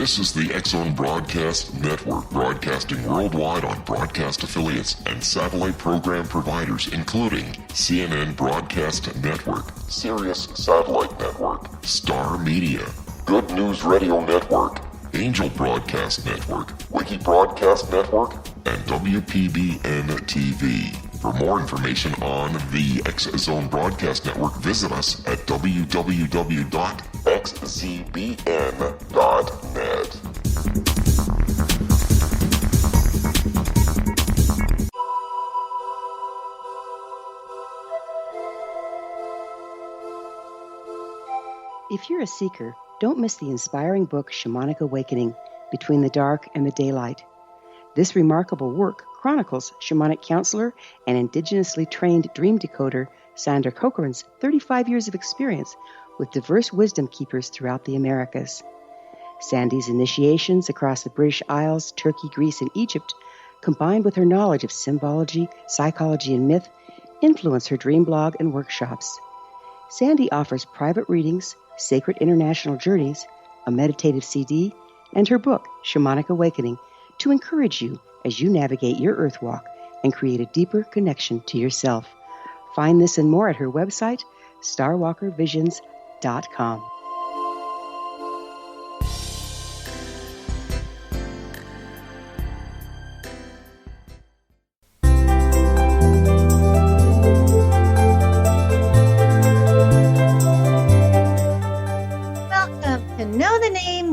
This is the X-Zone Broadcast Network, broadcasting worldwide on broadcast affiliates and satellite program providers, including CNN Broadcast Network, Sirius Satellite Network, Star Media, Good News Radio Network, Angel Broadcast Network, Wiki Broadcast Network, and WPBN TV. For more information on the X-Zone Broadcast Network, visit us at www.xzbn.net. If you're a seeker, don't miss the inspiring book Shamanic Awakening, Between the Dark and the Daylight. This remarkable work chronicles shamanic counselor and indigenously trained dream decoder Sandra Cochran's 35 years of experience with diverse wisdom keepers throughout the Americas. Sandy's initiations across the British Isles, Turkey, Greece, and Egypt, combined with her knowledge of symbology, psychology, and myth, influence her dream blog and workshops. Sandy offers private readings, sacred international journeys, a meditative CD, and her book, Shamanic Awakening, to encourage you as you navigate your earth walk and create a deeper connection to yourself. Find this and more at her website, starwalkervisions.com.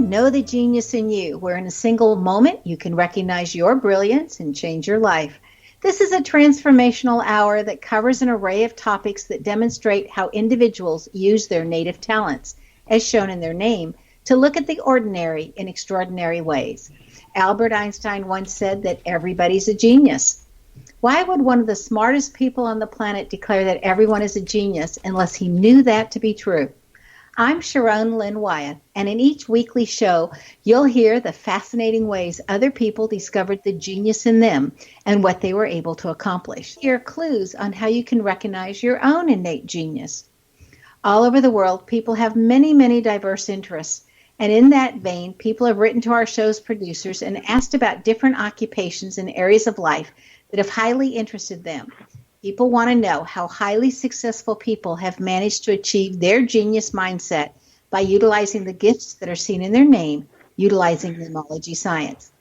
Know the genius in you, where in a single moment you can recognize your brilliance and change your life. This is a transformational hour that covers an array of topics that demonstrate how individuals use their native talents, as shown in their name, to look at the ordinary in extraordinary ways. Albert Einstein once said that everybody's a genius. Why would one of the smartest people on the planet declare that everyone is a genius unless he knew that to be true? I'm Sharon Lynn Wyatt, and in each weekly show, you'll hear the fascinating ways other people discovered the genius in them and what they were able to accomplish. Here are clues on how you can recognize your own innate genius. All over the world, people have many, many diverse interests, and in that vein, people have written to our show's producers and asked about different occupations and areas of life that have highly interested them. People want to know how highly successful people have managed to achieve their genius mindset by utilizing the gifts that are seen in their name, utilizing numerology science.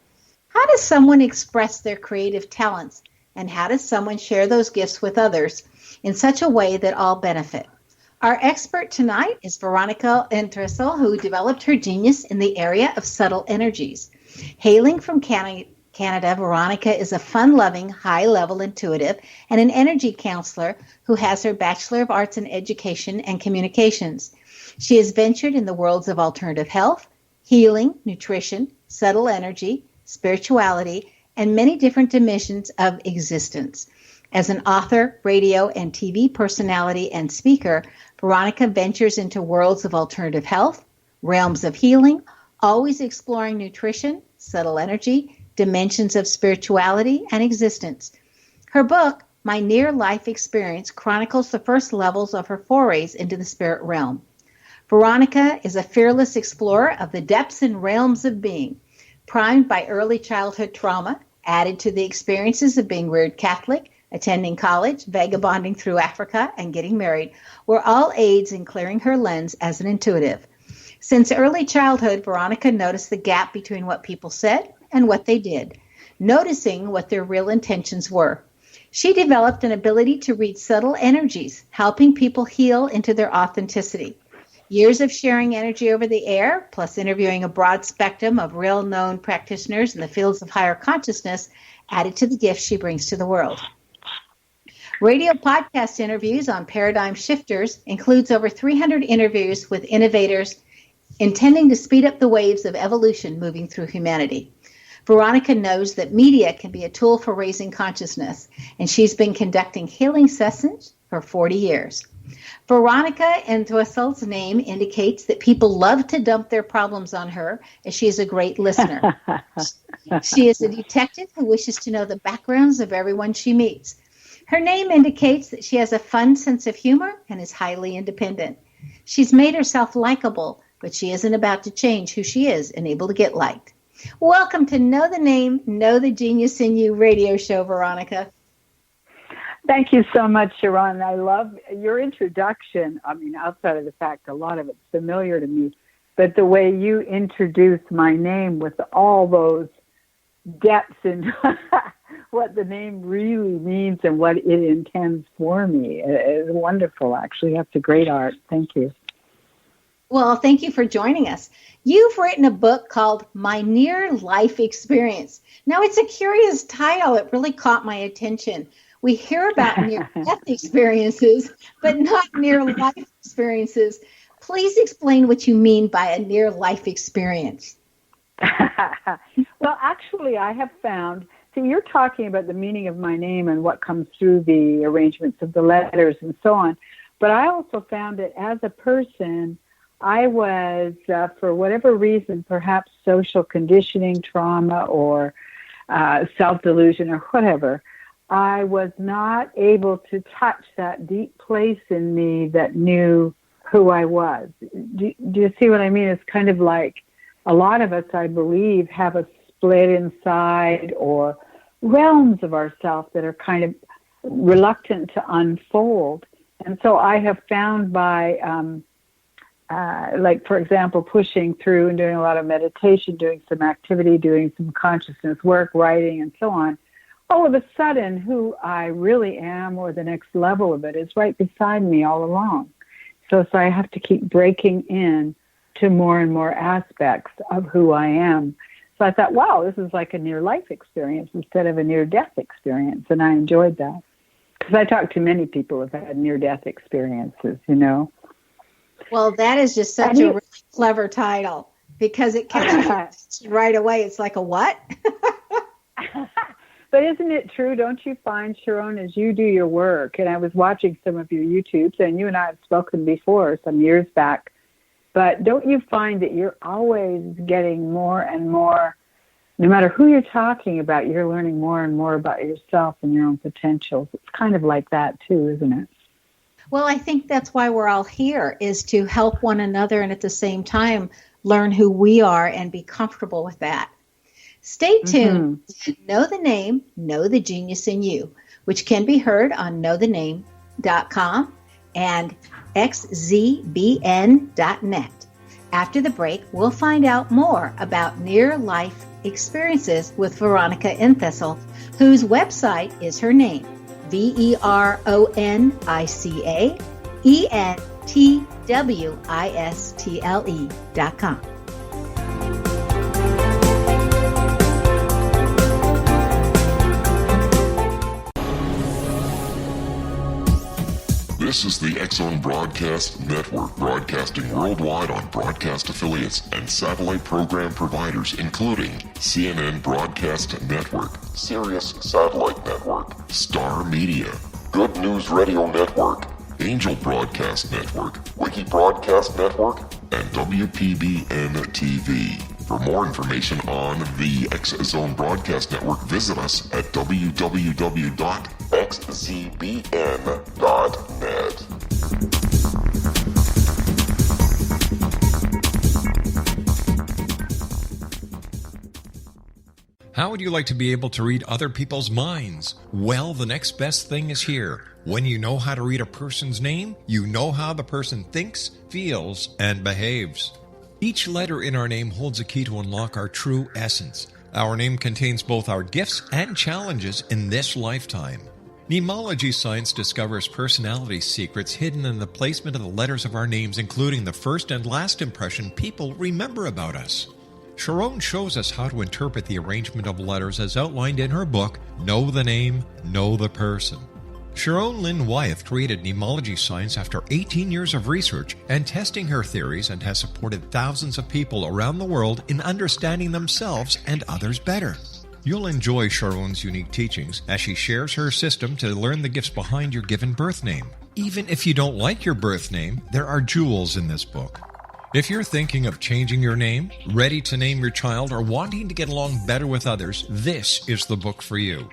How does someone express their creative talents, and how does someone share those gifts with others in such a way that all benefit? Our expert tonight is Veronica Entwistle, who developed her genius in the area of subtle energies. Hailing from Canada, Veronica is a fun-loving, high-level intuitive and an energy counselor who has her Bachelor of Arts in Education and Communications. She has ventured in the worlds of alternative health, healing, nutrition, subtle energy, spirituality, and many different dimensions of existence. As an author, radio, and TV personality and speaker, Veronica ventures into worlds of alternative health, realms of healing, always exploring nutrition, subtle energy, dimensions of spirituality and existence. Her book, My Near-Life Experience, chronicles the first levels of her forays into the spirit realm. Veronica is a fearless explorer of the depths and realms of being, primed by early childhood trauma, added to the experiences of being reared Catholic, attending college, vagabonding through Africa, and getting married, were all aids in clearing her lens as an intuitive. Since early childhood, Veronica noticed the gap between what people said and what they did, noticing what their real intentions were. She developed an ability to read subtle energies, helping people heal into their authenticity. Years of sharing energy over the air, plus interviewing a broad spectrum of real-known practitioners in the fields of higher consciousness, added to the gifts she brings to the world. Radio podcast interviews on Paradigm Shifters includes over 300 interviews with innovators intending to speed up the waves of evolution moving through humanity. Veronica knows that media can be a tool for raising consciousness, and she's been conducting healing sessions for 40 years. Veronica Entwistle's name indicates that people love to dump their problems on her, as she is a great listener. She is a detective who wishes to know the backgrounds of everyone she meets. Her name indicates that she has a fun sense of humor and is highly independent. She's made herself likable but she isn't about to change who she is and able to get liked. Welcome to Know the Name, Know the Genius in You radio show, Veronica. Thank you so much, Sharon. I love your introduction. I mean, outside of the fact a lot of it's familiar to me, but the way you introduce my name with all those depths into what the name really means and what it intends for me is wonderful, actually. That's a great art. Thank you. Well, thank you for joining us. You've written a book called My Near Life Experience. Now, it's a curious title. It really caught my attention. We hear about near-death experiences, but not near-life experiences. Please explain what you mean by a near-life experience. Well, actually, I have found, see, you're talking about the meaning of my name and what comes through the arrangements of the letters and so on, but I also found that as a person, I was, for whatever reason, perhaps social conditioning, trauma, or self-delusion or whatever, I was not able to touch that deep place in me that knew who I was. Do you see what I mean? It's kind of like a lot of us, I believe, have a split inside or realms of ourselves that are kind of reluctant to unfold. And so I have found by, like, for example, pushing through and doing a lot of meditation, doing some activity, doing some consciousness work, writing, and so on, all of a sudden, who I really am, or the next level of it, is right beside me all along. So I have to keep breaking in to more and more aspects of who I am. So I thought, wow, this is like a near-life experience instead of a near-death experience, and I enjoyed that. Because I talk to many people who have had near-death experiences, you know. Well, that is just such a really clever title, because it catches you right away. It's like a what? But isn't it true, don't you find, Sharon, as you do your work, and I was watching some of your YouTubes, and you and I have spoken before some years back, but don't you find that you're always getting more and more, no matter who you're talking about, you're learning more and more about yourself and your own potentials? It's kind of like that too, isn't it? Well, I think that's why we're all here, is to help one another and at the same time learn who we are and be comfortable with that. Stay tuned to Know the Name, Know the Genius in You, which can be heard on knowthename.com and xzbn.net. After the break, we'll find out more about near-life experiences with Veronica Entwistle, whose website is her name, VeronikaEntwistle.com. This is the X-Zone Broadcast Network, broadcasting worldwide on broadcast affiliates and satellite program providers, including CNN Broadcast Network, Sirius Satellite Network, Star Media, Good News Radio Network, Angel Broadcast Network, Wiki Broadcast Network, and WPBN TV. For more information on the X-Zone Broadcast Network, visit us at www.xzbn.net. How would you like to be able to read other people's minds? Well, the next best thing is here. When you know how to read a person's name, you know how the person thinks, feels, and behaves. Each letter in our name holds a key to unlock our true essence. Our name contains both our gifts and challenges in this lifetime. Mnemology science discovers personality secrets hidden in the placement of the letters of our names, including the first and last impression people remember about us. Sharon shows us how to interpret the arrangement of letters as outlined in her book, Know the Name, Know the Person. Sharon Lynn Wyeth created mnemology science after 18 years of research and testing her theories, and has supported thousands of people around the world in understanding themselves and others better. You'll enjoy Sharon's unique teachings as she shares her system to learn the gifts behind your given birth name. Even if you don't like your birth name, there are jewels in this book. If you're thinking of changing your name, ready to name your child, or wanting to get along better with others, this is the book for you.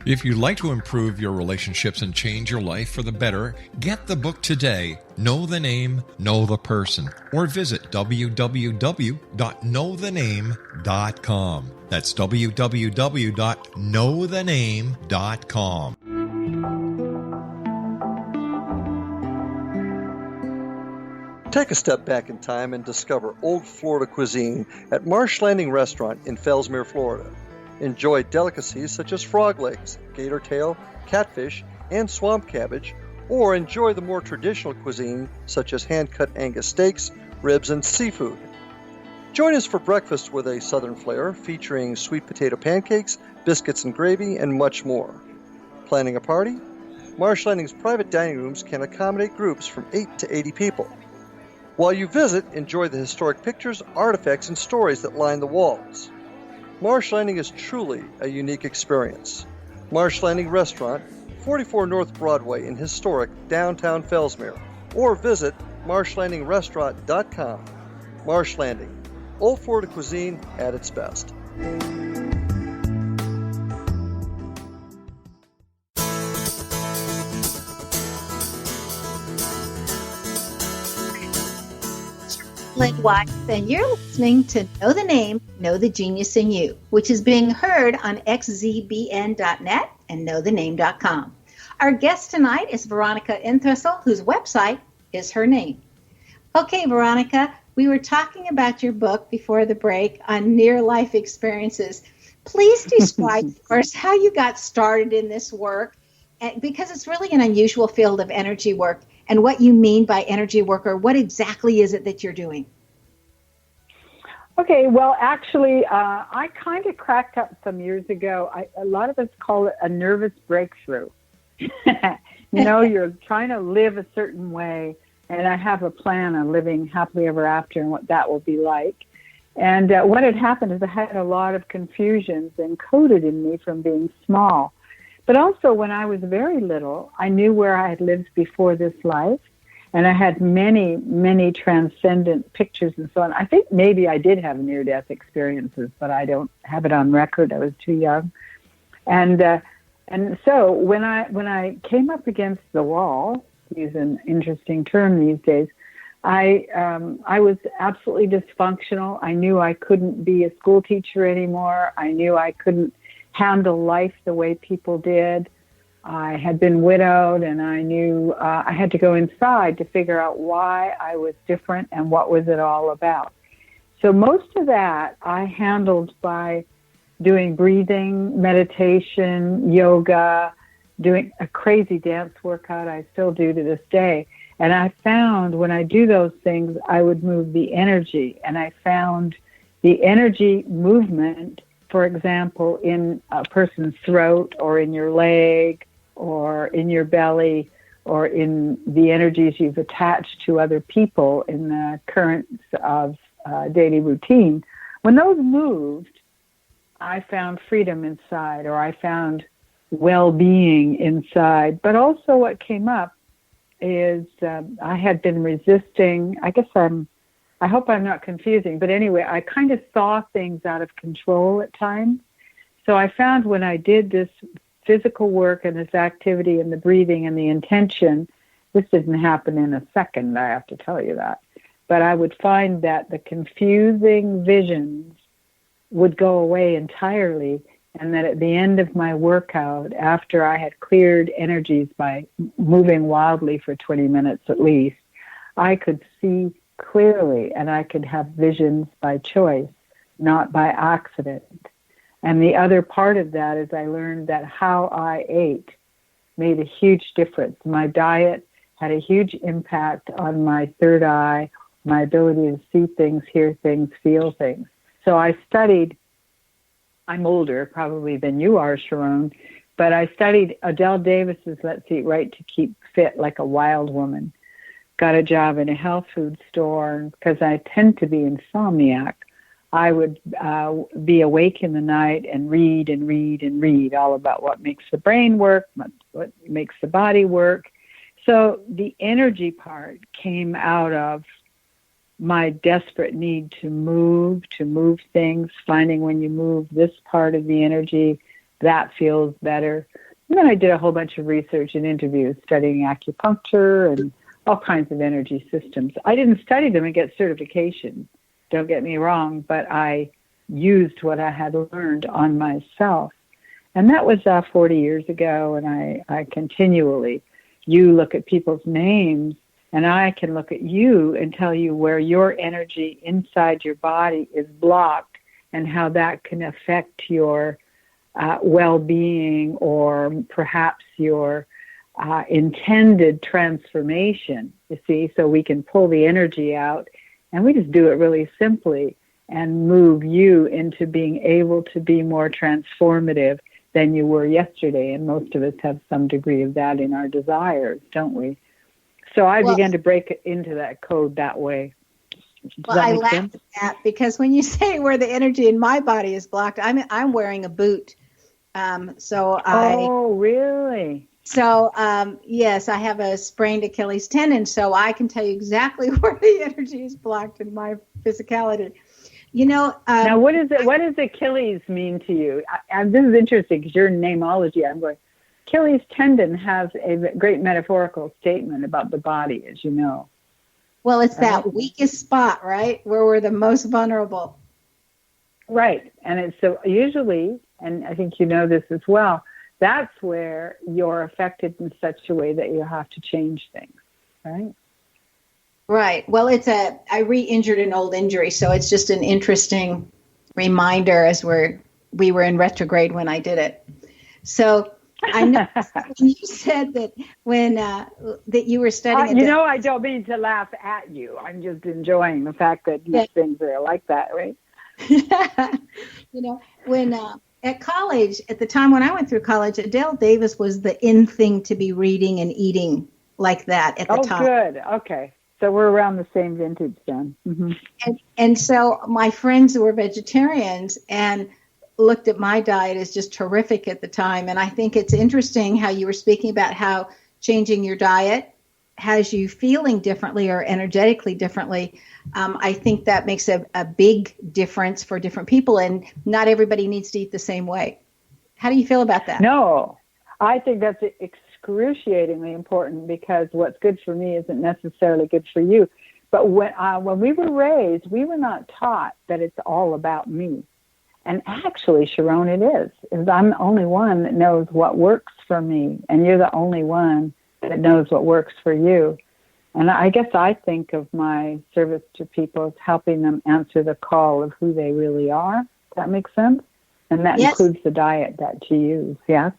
If you'd like to improve your relationships and change your life for the better, get the book today, Know the Name, Know the Person, or visit www.knowthename.com. That's www.knowthename.com. Take a step back in time and discover old Florida cuisine at Marsh Landing Restaurant in Fellsmere, Florida. Enjoy delicacies such as frog legs, gator tail, catfish, and swamp cabbage, or enjoy the more traditional cuisine such as hand-cut Angus steaks, ribs, and seafood. Join us for breakfast with a southern flair featuring sweet potato pancakes, biscuits and gravy, and much more. Planning a party? Marsh Landing's private dining rooms can accommodate groups from 8 to 80 people. While you visit, enjoy the historic pictures, artifacts, and stories that line the walls. Marsh Landing is truly a unique experience. Marsh Landing Restaurant, 44 North Broadway in historic downtown Fellsmere, or visit marshlandingrestaurant.com. Marsh Landing, old Florida cuisine at its best. And you're listening to Know the Name, Know the Genius in You, which is being heard on xzbn.net and knowthename.com. Our guest tonight is Veronica Entwistle, whose website is her name. Okay, Veronica, we were talking about your book before the break on near-life experiences. Please describe for us how you got started in this work, because it's really an unusual field of energy work, and what you mean by energy work, or what exactly is it that you're doing? Okay, well, actually, I kind of cracked up some years ago. A lot of us call it a nervous breakthrough. You're trying to live a certain way, and I have a plan on living happily ever after and what that will be like. And what had happened is I had a lot of confusions encoded in me from being small. But also, when I was very little, I knew where I had lived before this life, and I had many, many transcendent pictures and so on. I think maybe I did have near-death experiences, but I don't have it on record. I was too young. And so when I came up against the wall, to use an interesting term these days, I was absolutely dysfunctional. I knew I couldn't be a school teacher anymore. I knew I couldn't handle life the way people did. I had been widowed, and I knew I had to go inside to figure out why I was different and what was it all about. So most of that I handled by doing breathing, meditation, yoga, doing a crazy dance workout I still do to this day. And I found when I do those things, I would move the energy. And I found the energy movement, for example, in a person's throat or in your leg or in your belly or in the energies you've attached to other people in the currents of daily routine. When those moved, I found freedom inside, or I found well-being inside. But also what came up is I had been resisting, I hope I'm not confusing, but anyway, I kind of saw things out of control at times. So I found when I did this physical work and this activity and the breathing and the intention, this didn't happen in a second, I have to tell you that. But I would find that the confusing visions would go away entirely, and that at the end of my workout, after I had cleared energies by moving wildly for 20 minutes at least, I could see clearly, and I could have visions by choice, not by accident. And the other part of that is I learned that how I ate made a huge difference. My diet had a huge impact on my third eye, my ability to see things, hear things, feel things. So I studied, I'm older probably than you are, Sharon, but I studied Adele Davis's Let's Eat Right to Keep Fit Like a Wild Woman. Got a job in a health food store because I tend to be insomniac. I would be awake in the night and read and read and read all about what makes the brain work, what makes the body work. So the energy part came out of my desperate need to move things, finding when you move this part of the energy, that feels better. And then I did a whole bunch of research and interviews studying acupuncture and all kinds of energy systems. I didn't study them and get certification, don't get me wrong, but I used what I had learned on myself. And that was 40 years ago, and I continually, you look at people's names, and I can look at you and tell you where your energy inside your body is blocked and how that can affect your well-being or perhaps your intended transformation, you see. So we can pull the energy out, and we just do it really simply and move you into being able to be more transformative than you were yesterday. And most of us have some degree of that in our desires, don't we? So I began to break into that code that way. Well, I laugh at that because when you say where the energy in my body is blocked, I'm wearing a boot. Oh, really? So, yes, I have a sprained Achilles tendon, so I can tell you exactly where the energy is blocked in my physicality. Now, what does Achilles mean to you? And this is interesting because your namology, I'm going, Achilles tendon has a great metaphorical statement about the body, as you know. Well, it's that weakest spot, right, where we're the most vulnerable. Right, and it's so usually, and I think you know this as well, that's where you're affected in such a way that you have to change things, right? Right. Well, I re-injured an old injury, so it's just an interesting reminder as we were in retrograde when I did it. So I know when you said that that you were studying. I don't mean to laugh at you. I'm just enjoying the fact that these things are like that, right? When at college, at the time when I went through college, Adele Davis was the in thing to be reading and eating like that at the time. Oh, good. Okay. So we're around the same vintage then. Mm-hmm. And so my friends who were vegetarians and looked at my diet as just terrific at the time. And I think it's interesting how you were speaking about how changing your diet has you feeling differently or energetically differently. I think that makes a big difference for different people, and not everybody needs to eat the same way. How do you feel about that? No, I think that's excruciatingly important because what's good for me isn't necessarily good for you. But when we were raised, we were not taught that it's all about me. And actually, Sharon, it is. I'm the only one that knows what works for me, and you're the only one that knows what works for you. And I guess I think of my service to people as helping them answer the call of who they really are. Does that make sense? And that includes the diet that you use, yes?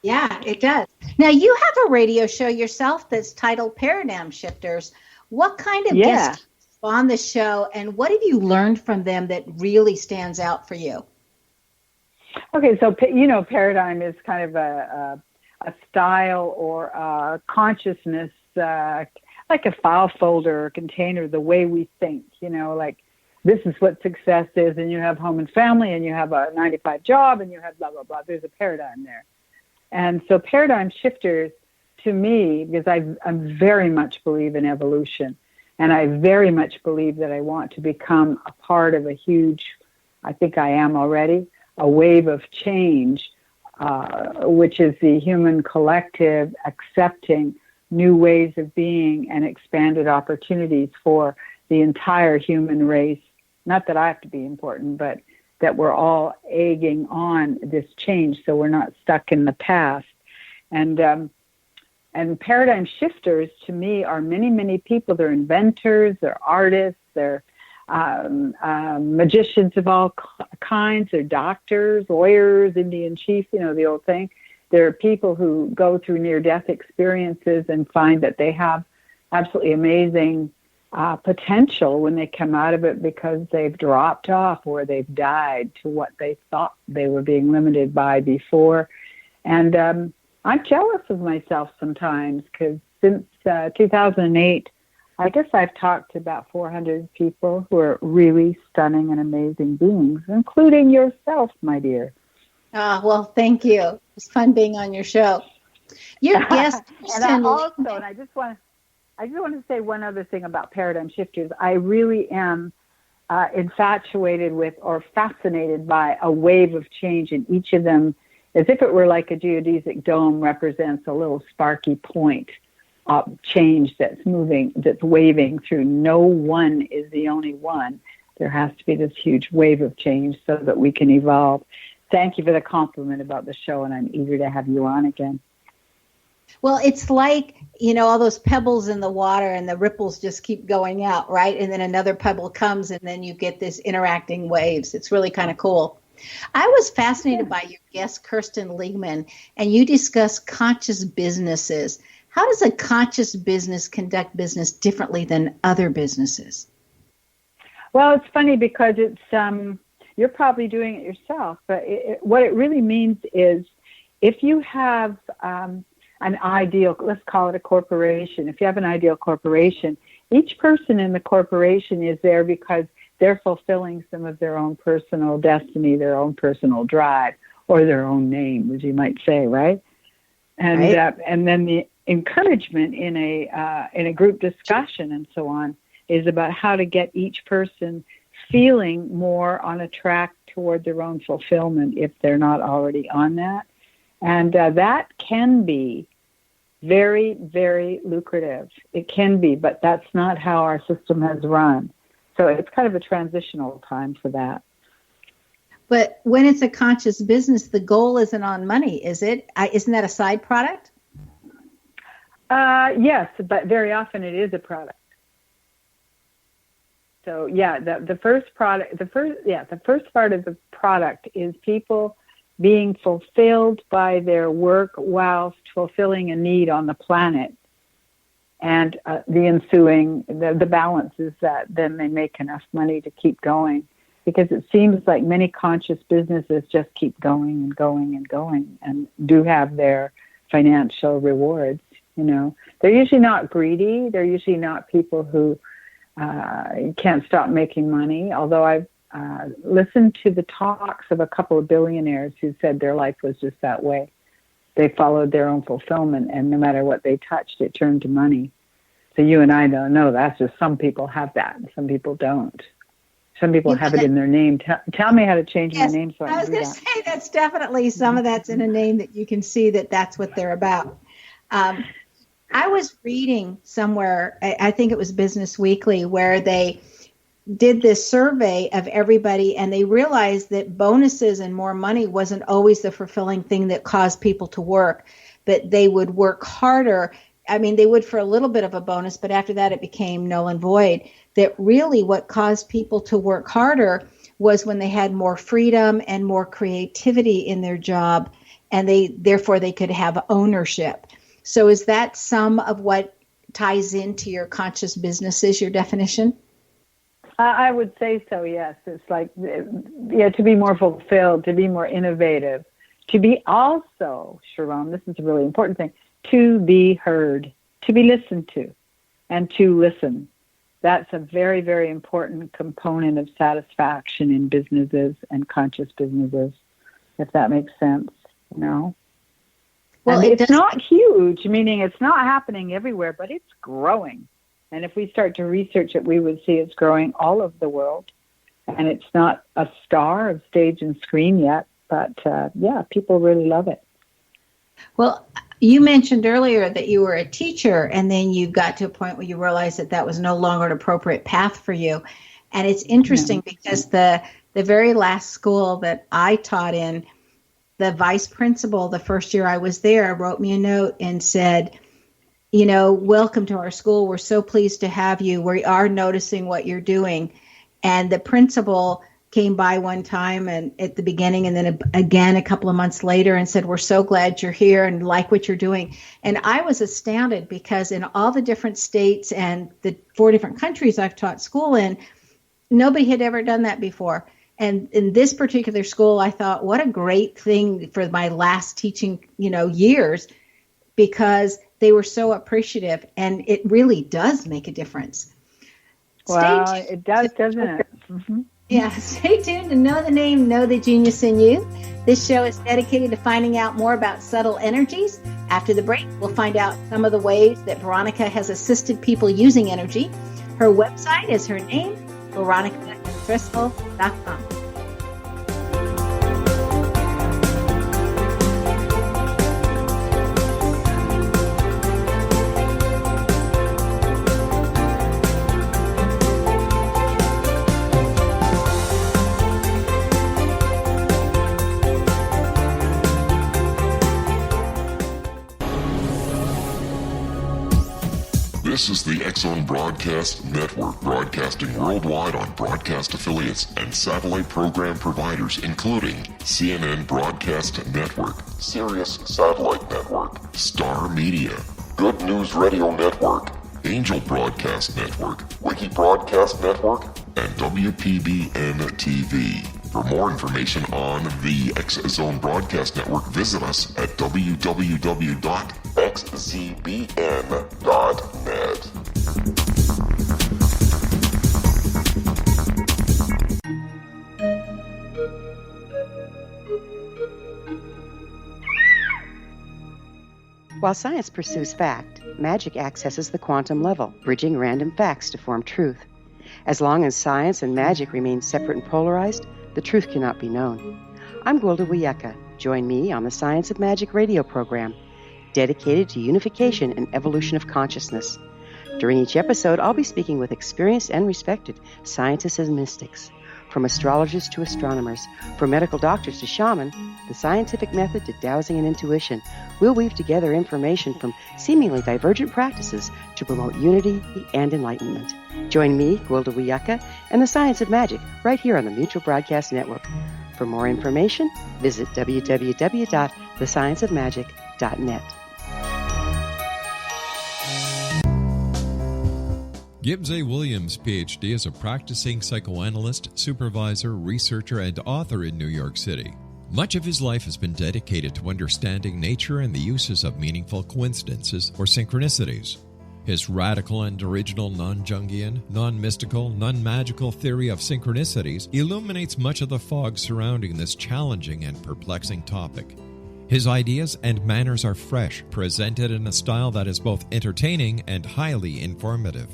Yeah, it does. Now, you have a radio show yourself that's titled Paradigm Shifters. What kind of guests on the show, and what have you learned from them that really stands out for you? Okay, so, paradigm is kind of a style or a consciousness, like a file folder or container, the way we think, like this is what success is, and you have home and family, and you have a 9-to-5 job, and you have blah, blah, blah. There's a paradigm there. And so paradigm shifters, to me, because I very much believe in evolution, and I very much believe that I want to become a part of a huge, I think I am already, a wave of change, which is the human collective accepting new ways of being and expanded opportunities for the entire human race. Not that I have to be important, but that we're all egging on this change so we're not stuck in the past. And paradigm shifters, to me, are many, many people. They're inventors, they're artists, they're magicians of all kinds, they're doctors, lawyers, Indian chiefs, the old thing. There are people who go through near-death experiences and find that they have absolutely amazing potential when they come out of it because they've dropped off or they've died to what they thought they were being limited by before. And I'm jealous of myself sometimes because since 2008, I guess I've talked to about 400 people who are really stunning and amazing beings, including yourself, my dear. Well, thank you. It's fun being on your show. Your guest, and I just want to say one other thing about paradigm shifters. I really am infatuated with or fascinated by a wave of change in each of them as if it were like a geodesic dome represents a little sparky point of change that's moving, that's waving through. No one is the only one. There has to be this huge wave of change so that we can evolve. Thank you for the compliment about the show, and I'm eager to have you on again. Well, it's like, you know, all those pebbles in the water and the ripples just keep going out, right? And then another pebble comes and then you get this interacting waves. It's really kind of cool. I was fascinated by your guest, Kirsten Liegman, and you discuss conscious businesses. How does a conscious business conduct business differently than other businesses? Well, it's funny because it's you're probably doing it yourself, but what it really means is if you have an ideal, let's call it a corporation. If you have an ideal corporation, each person in the corporation is there because they're fulfilling some of their own personal destiny, their own personal drive, or their own name, as you might say, right? And right. And then the encouragement in a group discussion and so on is about how to get each person feeling more on a track toward their own fulfillment if they're not already on that. And that can be very, very lucrative. It can be, but that's not how our system has run. So it's kind of a transitional time for that. But when it's a conscious business, the goal isn't on money, is it? Isn't that a side product? Yes, but very often it is a product. So yeah, the first part of the product is people being fulfilled by their work whilst fulfilling a need on the planet. And the ensuing, the balance is that then they make enough money to keep going. Because it seems like many conscious businesses just keep going and going and going and do have their financial rewards, you know. They're usually not greedy. They're usually not people who can't stop making money, although I've listened to the talks of a couple of billionaires who said their life was just that way. They followed their own fulfillment, and no matter what they touched, it turned to money. So you and I don't know. That's just some people have that, and some people don't. Some people have it in their name. Tell me how to change my name so I was going to say that's definitely some of that's in a name that you can see that that's what they're about. I was reading somewhere, I think it was Business Weekly, where they did this survey of everybody, and they realized that bonuses and more money wasn't always the fulfilling thing that caused people to work, but they would work harder. I mean, they would for a little bit of a bonus, but after that it became null and void. That really what caused people to work harder was when they had more freedom and more creativity in their job, and therefore they could have ownership. So is that some of what ties into your conscious businesses, your definition? I would say so, yes. It's like, to be more fulfilled, to be more innovative, to be also, Sharon, this is a really important thing, to be heard, to be listened to, and to listen. That's a very, very important component of satisfaction in businesses and conscious businesses, if that makes sense, you know? Well, it's not huge, meaning it's not happening everywhere, but it's growing. And if we start to research it, we would see it's growing all over the world. And it's not a star of stage and screen yet, but people really love it. Well, you mentioned earlier that you were a teacher, and then you got to a point where you realized that that was no longer an appropriate path for you. And it's interesting because the very last school that I taught in, the vice principal, the first year I was there, wrote me a note and said, you know, welcome to our school. We're so pleased to have you. We are noticing what you're doing. And the principal came by one time and at the beginning and then again a couple of months later and said, we're so glad you're here and like what you're doing. And I was astounded because in all the different states and the 4 different countries I've taught school in, nobody had ever done that before. And in this particular school, I thought, what a great thing for my last teaching, years, because they were so appreciative, and it really does make a difference. Wow, it does, doesn't it? Mm-hmm. Yeah, stay tuned to Know the Name, Know the Genius in You. This show is dedicated to finding out more about subtle energies. After the break, we'll find out some of the ways that Veronica has assisted people using energy. Her website is her name, Veronica.Entwistle.com. This is the X-Zone Broadcast Network, broadcasting worldwide on broadcast affiliates and satellite program providers, including CNN Broadcast Network, Sirius Satellite Network, Star Media, Good News Radio Network, Angel Broadcast Network, Wiki Broadcast Network, and WPBN TV. For more information on the X-Zone Broadcast Network, visit us at www.xzbn.net. While science pursues fact, magic accesses the quantum level, bridging random facts to form truth. As long as science and magic remain separate and polarized, the truth cannot be known. I'm Gwilda Wiyaka. Join me on the Science of Magic radio program, dedicated to unification and evolution of consciousness. During each episode, I'll be speaking with experienced and respected scientists and mystics. From astrologers to astronomers, from medical doctors to shaman, the scientific method to dowsing and intuition, we'll weave together information from seemingly divergent practices to promote unity and enlightenment. Join me, Gwilda Wiyaka, and the Science of Magic right here on the Mutual Broadcast Network. For more information, visit www.thescienceofmagic.net. Gibbs A. Williams, Ph.D., is a practicing psychoanalyst, supervisor, researcher, and author in New York City. Much of his life has been dedicated to understanding nature and the uses of meaningful coincidences or synchronicities. His radical and original non-Jungian, non-mystical, non-magical theory of synchronicities illuminates much of the fog surrounding this challenging and perplexing topic. His ideas and manners are fresh, presented in a style that is both entertaining and highly informative.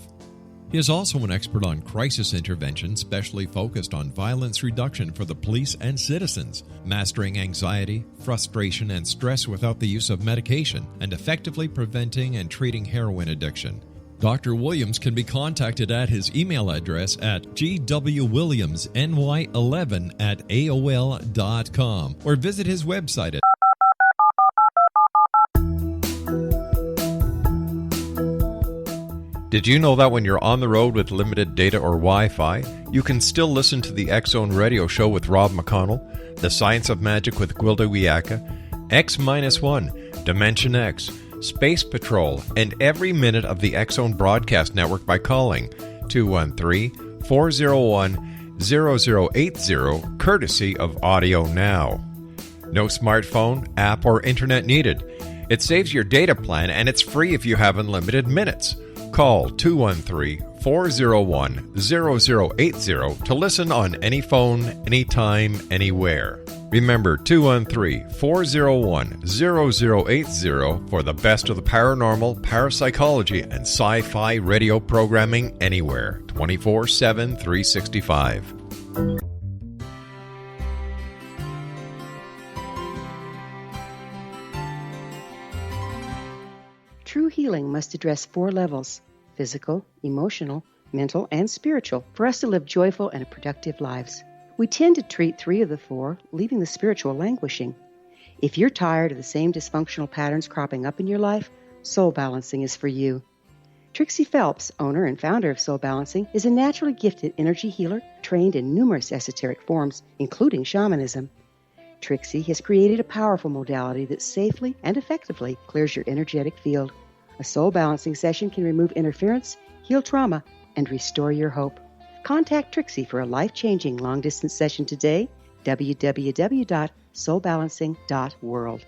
He is also an expert on crisis intervention, specially focused on violence reduction for the police and citizens, mastering anxiety, frustration, and stress without the use of medication, and effectively preventing and treating heroin addiction. Dr. Williams can be contacted at his email address at gwwilliamsny11@aol.com or visit his website at Did you know that when you're on the road with limited data or Wi-Fi, you can still listen to the X-Zone Radio Show with Rob McConnell, The Science of Magic with Gwilda Wiyaka, X-1, Dimension X, Space Patrol, and every minute of the X-Zone Broadcast Network by calling 213-401-0080, courtesy of Audio Now. No smartphone, app, or internet needed. It saves your data plan, and it's free if you have unlimited minutes. Call 213-401-0080 to listen on any phone, anytime, anywhere. Remember 213-401-0080 for the best of the paranormal, parapsychology, and sci-fi radio programming anywhere, 24/7, 365. True healing must address 4 levels: physical, emotional, mental, and spiritual, for us to live joyful and productive lives. We tend to treat 3 of the 4, leaving the spiritual languishing. If you're tired of the same dysfunctional patterns cropping up in your life, Soul Balancing is for you. Trixie Phelps, owner and founder of Soul Balancing, is a naturally gifted energy healer trained in numerous esoteric forms, including shamanism. Trixie has created a powerful modality that safely and effectively clears your energetic field. A soul balancing session can remove interference, heal trauma, and restore your hope. Contact Trixie for a life-changing long-distance session today, www.soulbalancing.world.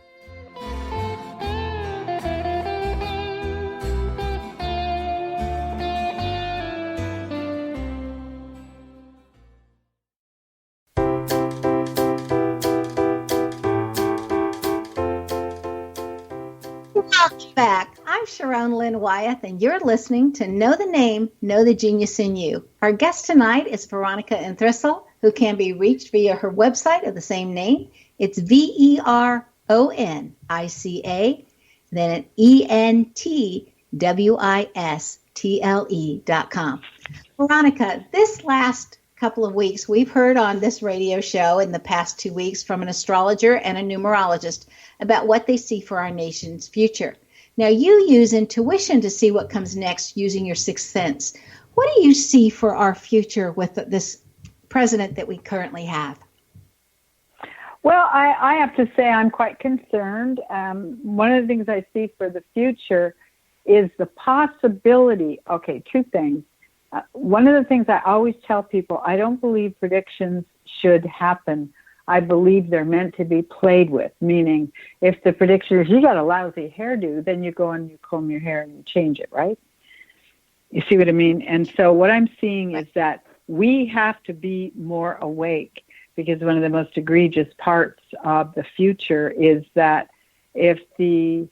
Welcome back. I'm Sharon Lynn Wyeth, and you're listening to Know the Name, Know the Genius in You. Our guest tonight is Veronica Entwistle, who can be reached via her website of the same name. It's VERONICA, then ENTWISTLE.com. Veronica, this last couple of weeks, we've heard on this radio show in the past 2 weeks from an astrologer and a numerologist about what they see for our nation's future. Now, you use intuition to see what comes next using your sixth sense. What do you see for our future with this president that we currently have? Well, I have to say I'm quite concerned. One of the things I see for the future is the possibility. Okay, two things. One of the things I always tell people, I don't believe predictions should happen. I believe they're meant to be played with, meaning if the prediction is you got a lousy hairdo, then you go and you comb your hair and you change it, right? You see what I mean? And so what I'm seeing is that we have to be more awake, because one of the most egregious parts of the future is that if the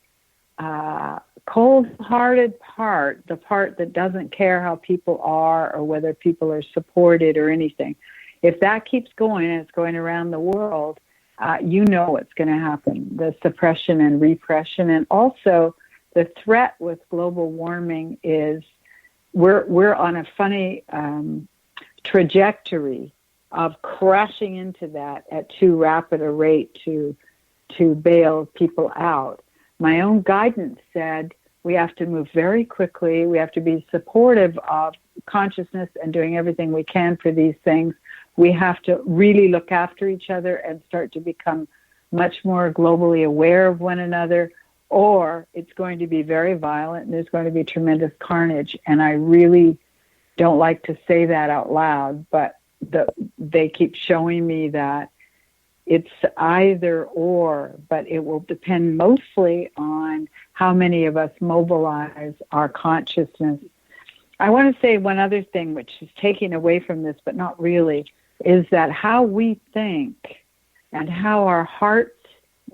cold-hearted part, the part that doesn't care how people are or whether people are supported or anything, if that keeps going and it's going around the world, you know what's going to happen, the suppression and repression. And also the threat with global warming is we're on a funny trajectory of crashing into that at too rapid a rate to bail people out. My own guidance said we have to move very quickly. We have to be supportive of consciousness and doing everything we can for these things. We have to really look after each other and start to become much more globally aware of one another, or it's going to be very violent and there's going to be tremendous carnage. And I really don't like to say that out loud, but they keep showing me that it's either or, but it will depend mostly on how many of us mobilize our consciousness. I want to say one other thing, which is taking away from this, but not really, is that how we think and how our hearts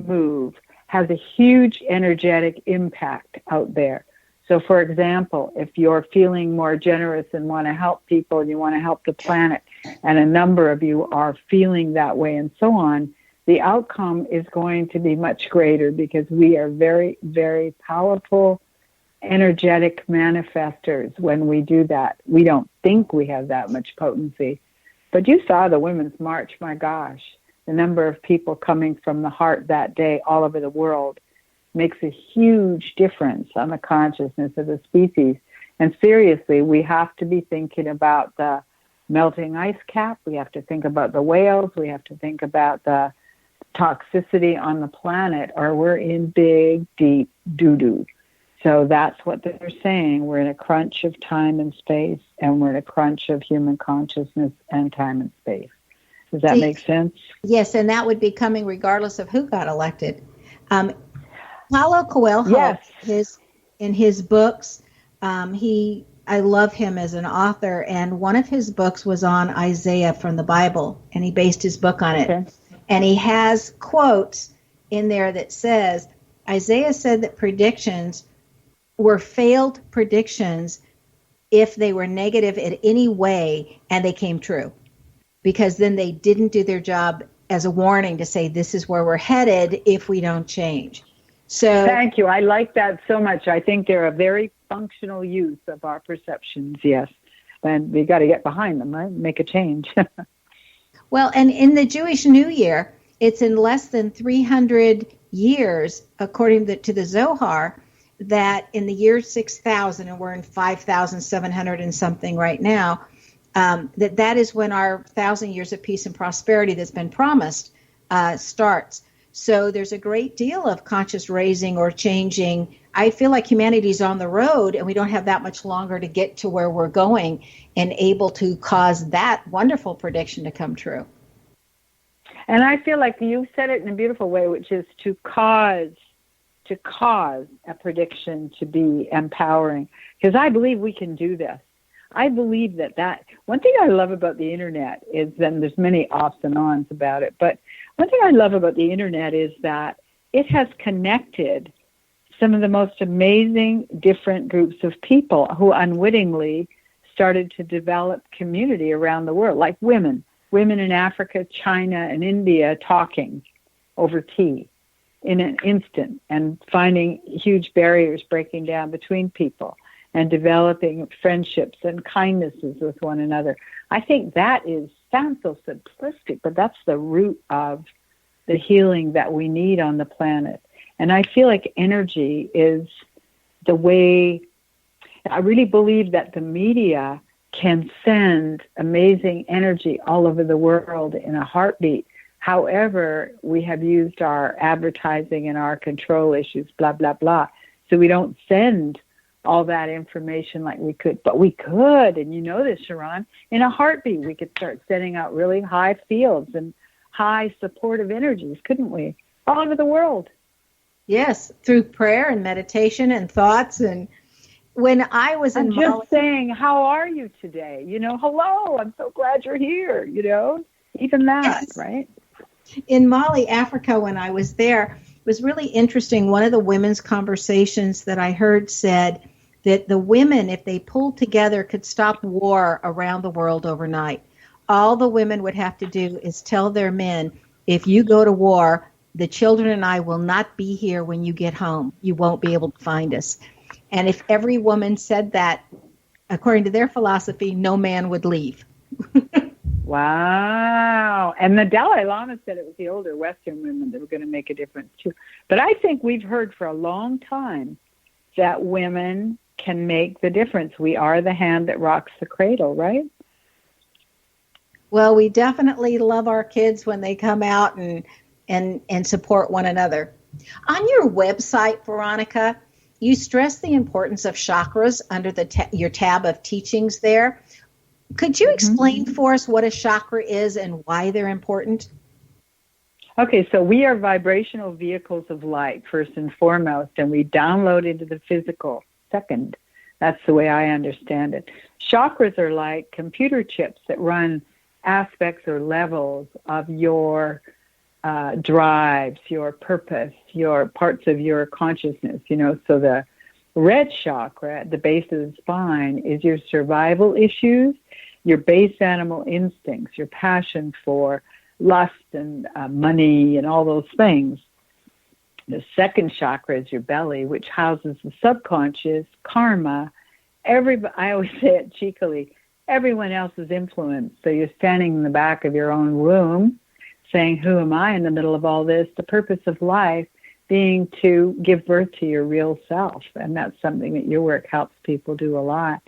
move has a huge energetic impact out there. So, for example, if you're feeling more generous and want to help people and you want to help the planet, and a number of you are feeling that way and so on, the outcome is going to be much greater, because we are very, very powerful, energetic manifestors when we do that. We don't think we have that much potency. But you saw the Women's March, my gosh, the number of people coming from the heart that day all over the world makes a huge difference on the consciousness of the species. And seriously, we have to be thinking about the melting ice cap. We have to think about the whales. We have to think about the toxicity on the planet, or we're in big, deep doo-doo. So that's what they're saying. We're in a crunch of time and space, and we're in a crunch of human consciousness and time and space. Does that make sense? Yes, and that would be coming regardless of who got elected. Paulo Coelho, yes. in his books, I love him as an author, and one of his books was on Isaiah from the Bible, and he based his book on it. Okay. And he has quotes in there that says, Isaiah said that predictions were failed predictions if they were negative in any way and they came true, because then they didn't do their job as a warning to say this is where we're headed if we don't change. So thank you. I like that so much. I think they're a very functional use of our perceptions, yes. And we got to get behind them, right? Make a change. Well, and in the Jewish New Year, it's in less than 300 years, according to the Zohar, that in the year 6,000, and we're in 5,700 and something right now, that is when our 1,000 years of peace and prosperity that's been promised starts. So there's a great deal of conscious raising or changing. I feel like humanity's on the road, and we don't have that much longer to get to where we're going and able to cause that wonderful prediction to come true. And I feel like you said it in a beautiful way, which is to cause a prediction to be empowering. Because I believe we can do this. I believe that one thing I love about the internet is, then there's many offs and ons about it, but one thing I love about the internet is that it has connected some of the most amazing different groups of people who unwittingly started to develop community around the world, like women in Africa, China, and India talking over tea in an instant and finding huge barriers breaking down between people and developing friendships and kindnesses with one another. I think that sounds so simplistic, but that's the root of the healing that we need on the planet. And I feel like energy is the way I really believe that the media can send amazing energy all over the world in a heartbeat. However, we have used our advertising and our control issues, blah, blah, blah. So we don't send all that information like we could. But we could, and you know this, Sharon, in a heartbeat, we could start sending out really high fields and high supportive energies, couldn't we? All over the world. Yes, through prayer and meditation and thoughts. And when I was in just Mali, saying, how are you today? You know, hello, I'm so glad you're here, you know, even that, yes. Right? In Mali, Africa, when I was there, it was really interesting. One of the women's conversations that I heard said that the women, if they pulled together, could stop war around the world overnight. All the women would have to do is tell their men, if you go to war, the children and I will not be here when you get home. You won't be able to find us. And if every woman said that, according to their philosophy, no man would leave. Wow. And the Dalai Lama said it was the older Western women that were going to make a difference too. But I think we've heard for a long time that women can make the difference. We are the hand that rocks the cradle, right? Well, we definitely love our kids when they come out and support one another. On your website, Veronica, you stress the importance of chakras under your tab of teachings there. Could you explain for us what a chakra is and why they're important? Okay, so we are vibrational vehicles of light, first and foremost, and we download into the physical second. That's the way I understand it. Chakras are like computer chips that run aspects or levels of your drives, your purpose, your parts of your consciousness, you know. So the red chakra at the base of the spine is your survival issues, your base animal instincts, your passion for lust and money and all those things. The second chakra is your belly, which houses the subconscious, karma. I always say it cheekily, everyone else's influence. So you're standing in the back of your own womb saying, who am I in the middle of all this? The purpose of life being to give birth to your real self. And that's something that your work helps people do a lot.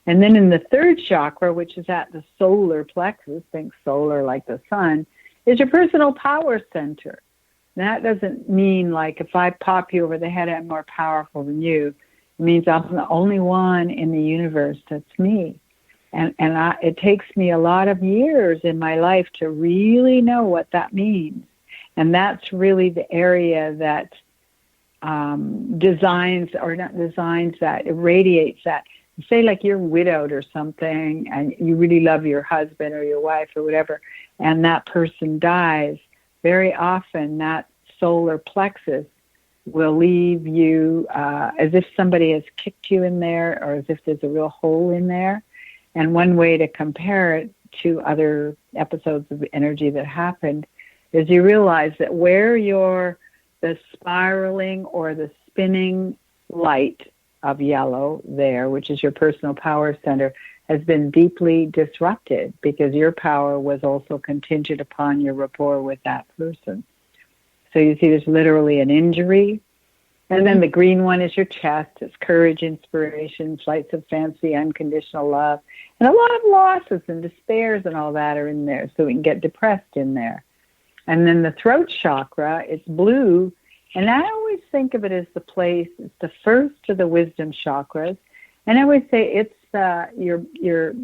And then in the third chakra, which is at the solar plexus, think solar like the sun, is your personal power center. That doesn't mean like if I pop you over the head, I'm more powerful than you. It means I'm the only one in the universe that's me. And it takes me a lot of years in my life to really know what that means. And that's really the area that irradiates that. Say like you're widowed or something and you really love your husband or your wife or whatever, and that person dies, very often that solar plexus will leave you as if somebody has kicked you in there or as if there's a real hole in there. And one way to compare it to other episodes of energy that happened is you realize that where the spiraling or the spinning light of yellow there, which is your personal power center, has been deeply disrupted because your power was also contingent upon your rapport with that person. So you see there's literally an injury. And then the green one is your chest. It's courage, inspiration, flights of fancy, unconditional love. And a lot of losses and despairs and all that are in there, so we can get depressed in there. And then the throat chakra, it's blue. And I always think of it as it's the first of the wisdom chakras. And I always say it's your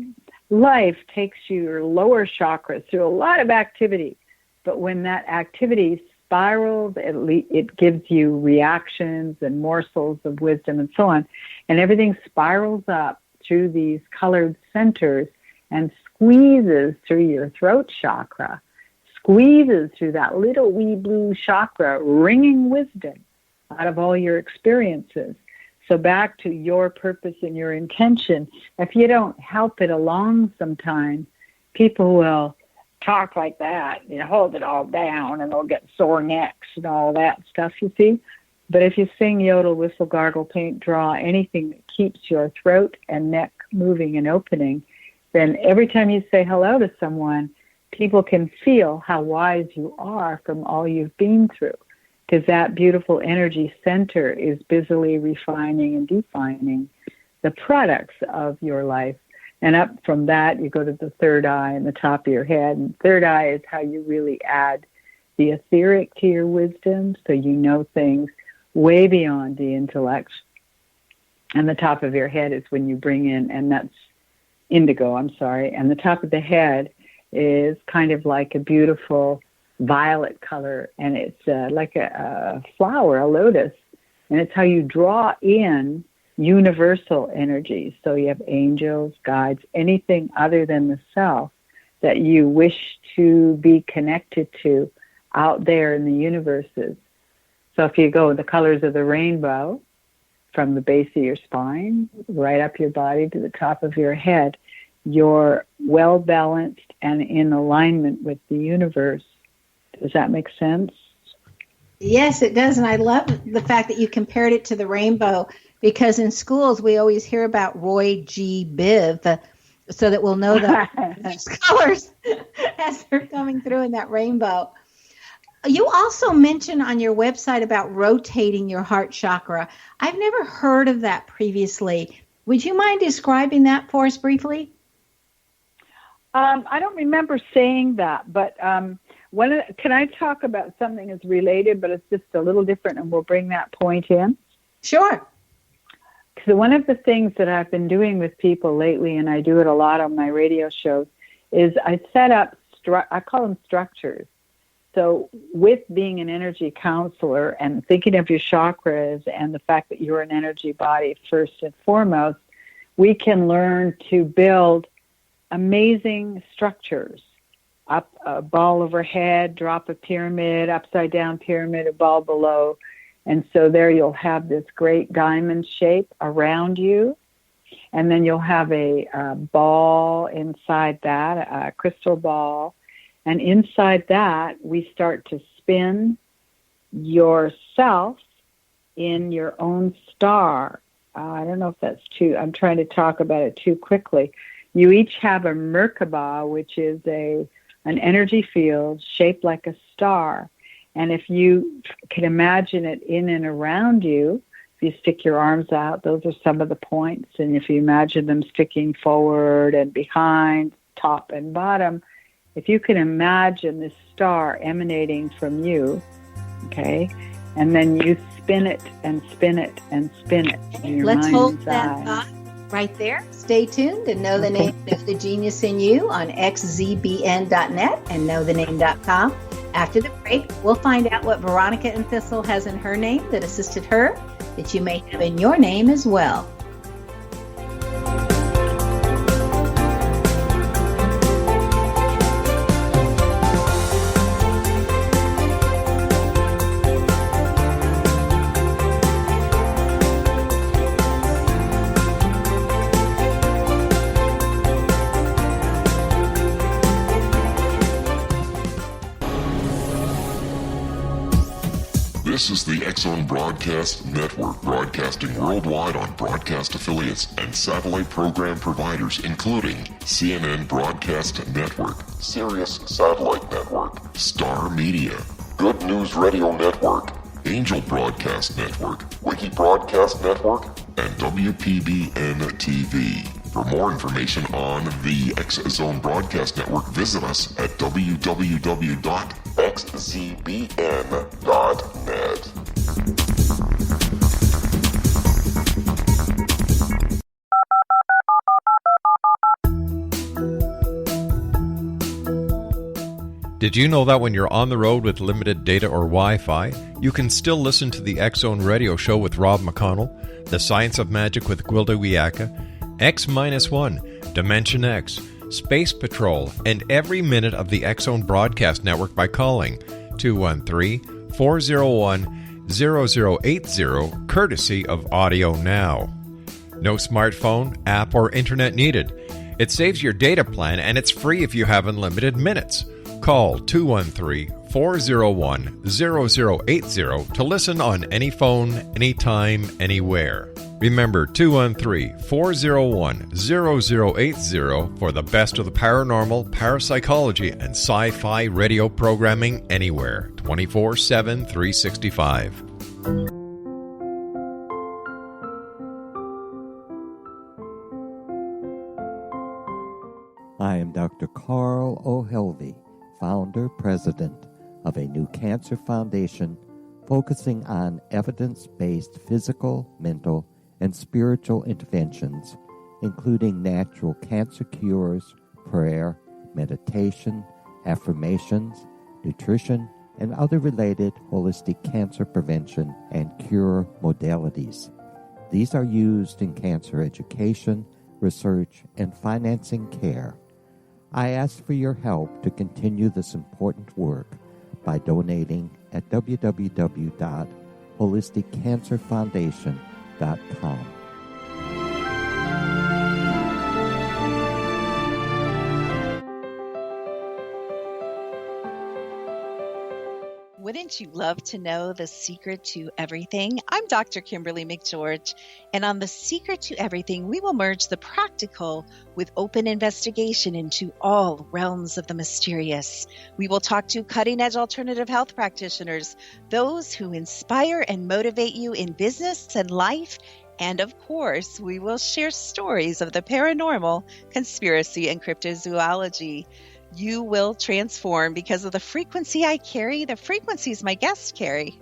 life takes your lower chakras through a lot of activity. But when that activity spirals, it gives you reactions and morsels of wisdom and so on. And everything spirals up through these colored centers and squeezes through your throat chakra, squeezes through that little wee blue chakra, wringing wisdom out of all your experiences. So back to your purpose and your intention. If you don't help it along sometimes, people will talk like that, hold it all down, and they'll get sore necks and all that stuff, you see. But if you sing, yodel, whistle, gargle, paint, draw, anything that keeps your throat and neck moving and opening, then every time you say hello to someone, people can feel how wise you are from all you've been through. because that beautiful energy center is busily refining and defining the products of your life. And up from that, you go to the third eye and the top of your head. And third eye is how you really add the etheric to your wisdom, so you know things way beyond the intellect. And the top of your head is when you bring in, and that's indigo, and the top of the head is kind of like a beautiful violet color, and it's like a flower, a lotus, and it's how you draw in universal energies. So you have angels, guides, anything other than the self that you wish to be connected to out there in the universes. So if you go the colors of the rainbow, from the base of your spine, right up your body to the top of your head, you're well balanced and in alignment with the universe. Does that make sense? Yes, it does. And I love the fact that you compared it to the rainbow, because in schools we always hear about Roy G. Biv, so that we'll know the colors as they're coming through in that rainbow. You also mentioned on your website about rotating your heart chakra. I've never heard of that previously. Would you mind describing that for us briefly? I don't remember saying that, but can I talk about something that's related, but it's just a little different, and we'll bring that point in? Sure. So one of the things that I've been doing with people lately, and I do it a lot on my radio shows, is I set up, I call them structures. So with being an energy counselor and thinking of your chakras and the fact that you're an energy body first and foremost, we can learn to build amazing structures. Up a ball overhead, drop a pyramid, upside down pyramid, a ball below. And so there you'll have this great diamond shape around you. And then you'll have a ball inside that, a crystal ball. And inside that, we start to spin yourself in your own star. I don't know if that's I'm trying to talk about it too quickly. You each have a Merkaba, which is an energy field shaped like a star. And if you can imagine it in and around you, if you stick your arms out, those are some of the points. And if you imagine them sticking forward and behind, top and bottom, if you can imagine this star emanating from you, okay, and then you spin it and spin it and spin it in your Let's mind's hold that eye. thought right there. Stay tuned and know the name of the genius in you on xzbn.net and knowthename.com. After the break, we'll find out what Veronica Entwistle has in her name that assisted her, that you may have in your name as well. This is the X-Zone Broadcast Network, broadcasting worldwide on broadcast affiliates and satellite program providers, including CNN Broadcast Network, Sirius Satellite Network, Star Media, Good News Radio Network, Angel Broadcast Network, Wiki Broadcast Network, and WPBN TV. For more information on the X-Zone Broadcast Network, visit us at www.xzbn.net. Did you know that when you're on the road with limited data or Wi-Fi, you can still listen to the X-Zone Radio Show with Rob McConnell, The Science of Magic with Gwilda Wiyaka, X-1, Dimension X, Space Patrol, and every minute of the X-Zone Broadcast Network by calling 213-401-0080, courtesy of Audio Now. No smartphone, app, or internet needed. It saves your data plan, and it's free if you have unlimited minutes. Call 213-401-0080 to listen on any phone, anytime, anywhere. Remember 213-401-0080 for the best of the paranormal, parapsychology, and sci-fi radio programming anywhere, 24/7, 365. I am Dr. Carl O'Helvey, founder, president of a new cancer foundation focusing on evidence-based physical, mental, and spiritual interventions, including natural cancer cures, prayer, meditation, affirmations, nutrition, and other related holistic cancer prevention and cure modalities. These are used in cancer education, research, and financing care. I ask for your help to continue this important work by donating at www.holisticcancerfoundation.com. Wouldn't you love to know the secret to everything? I'm Dr. Kimberly McGeorge, and on The Secret to Everything, we will merge the practical with open investigation into all realms of the mysterious. We will talk to cutting-edge alternative health practitioners, those who inspire and motivate you in business and life, and of course, we will share stories of the paranormal, conspiracy, and cryptozoology. You will transform because of the frequency I carry, the frequencies my guests carry.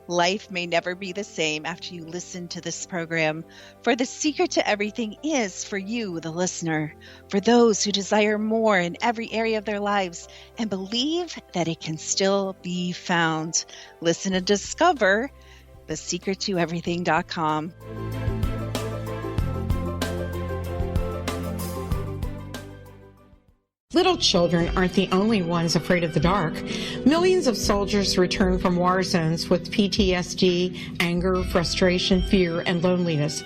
Life may never be the same after you listen to this program, for the secret to everything is for you, the listener, for those who desire more in every area of their lives and believe that it can still be found. Listen and discover thesecrettoeverything.com. Little children aren't the only ones afraid of the dark. Millions of soldiers return from war zones with PTSD, anger, frustration, fear, and loneliness,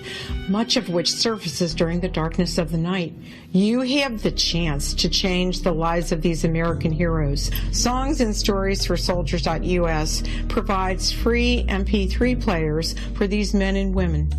much of which surfaces during the darkness of the night. You have the chance to change the lives of these American heroes. Songs and Stories for Soldiers.us provides free MP3 players for these men and women.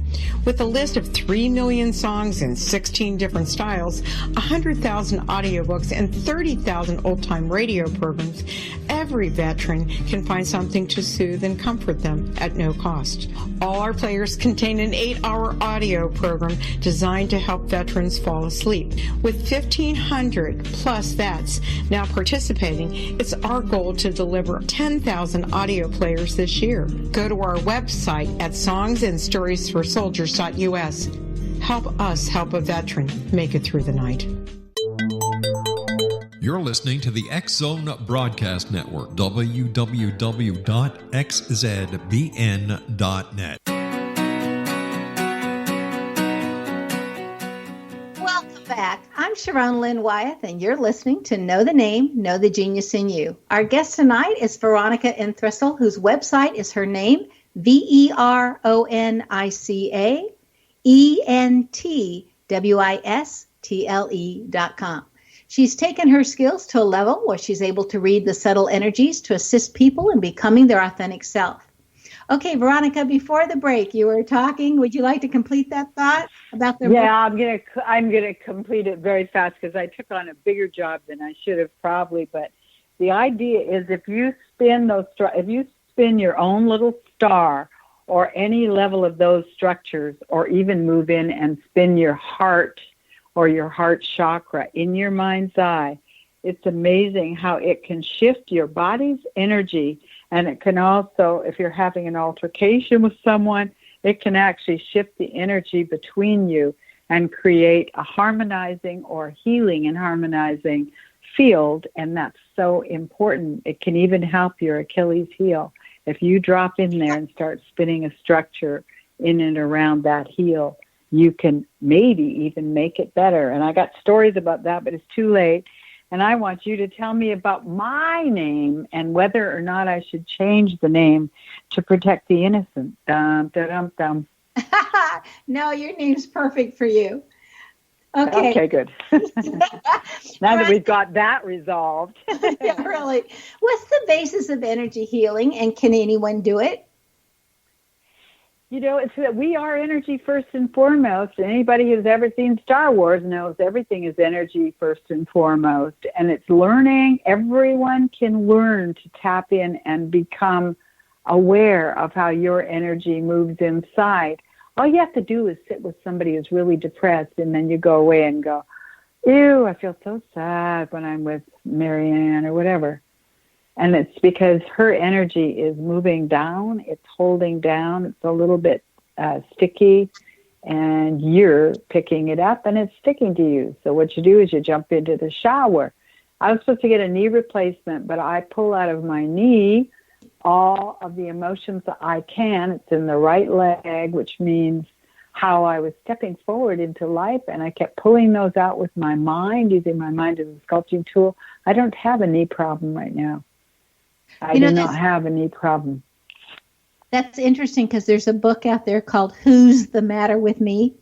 With a list of 3 million songs in 16 different styles, 100,000 audiobooks, and 30,000 old-time radio programs, every veteran can find something to soothe and comfort them at no cost. All our players contain an 8-hour audio program designed to help veterans fall asleep. With 1,500 plus vets now participating, it's our goal to deliver 10,000 audio players this year. Go to our website at songsandstoriesforsoldiers.us. Help us help a veteran make it through the night. You're listening to the X-Zone Broadcast Network, www.xzbn.net. Welcome back. I'm Sharon Lynn Wyeth, and you're listening to Know the Name, Know the Genius in You. Our guest tonight is Veronica Entwistle, whose website is her name, VeronikaEntwistle.com. She's taken her skills to a level where she's able to read the subtle energies to assist people in becoming their authentic self. Okay, Veronica, before the break, you were talking. Would you like to complete that thought about the? Yeah, I'm gonna complete it very fast because I took on a bigger job than I should have probably. But the idea is, if you spin your own little star or any level of those structures, or even move in and spin your heart or your heart chakra in your mind's eye, it's amazing how it can shift your body's energy. And it can also, if you're having an altercation with someone, it can actually shift the energy between you and create a harmonizing or healing and harmonizing field. And that's so important. It can even help your Achilles heel. If you drop in there and start spinning a structure in and around that heel, you can maybe even make it better. And I got stories about that, but it's too late. And I want you to tell me about my name and whether or not I should change the name to protect the innocent. Dum, dum, dum. No, your name's perfect for you. Okay. Okay, good. Now that we've got that resolved. Yeah, really. What's the basis of energy healing, and can anyone do it? it's that we are energy first and foremost. Anybody who's ever seen Star Wars knows everything is energy first and foremost. And it's learning. Everyone can learn to tap in and become aware of how your energy moves inside. All you have to do is sit with somebody who's really depressed, and then you go away and go, ew, I feel so sad when I'm with Marianne or whatever. And it's because her energy is moving down. It's holding down. It's a little bit sticky, and you're picking it up, and it's sticking to you. So what you do is you jump into the shower. I was supposed to get a knee replacement, but I pull out of my knee all of the emotions that I can. It's in the right leg, which means how I was stepping forward into life, and I kept pulling those out with my mind, using my mind as a sculpting tool. I don't have a knee problem right now. I do not have a knee problem. That's interesting because there's a book out there called Who's the Matter with Me?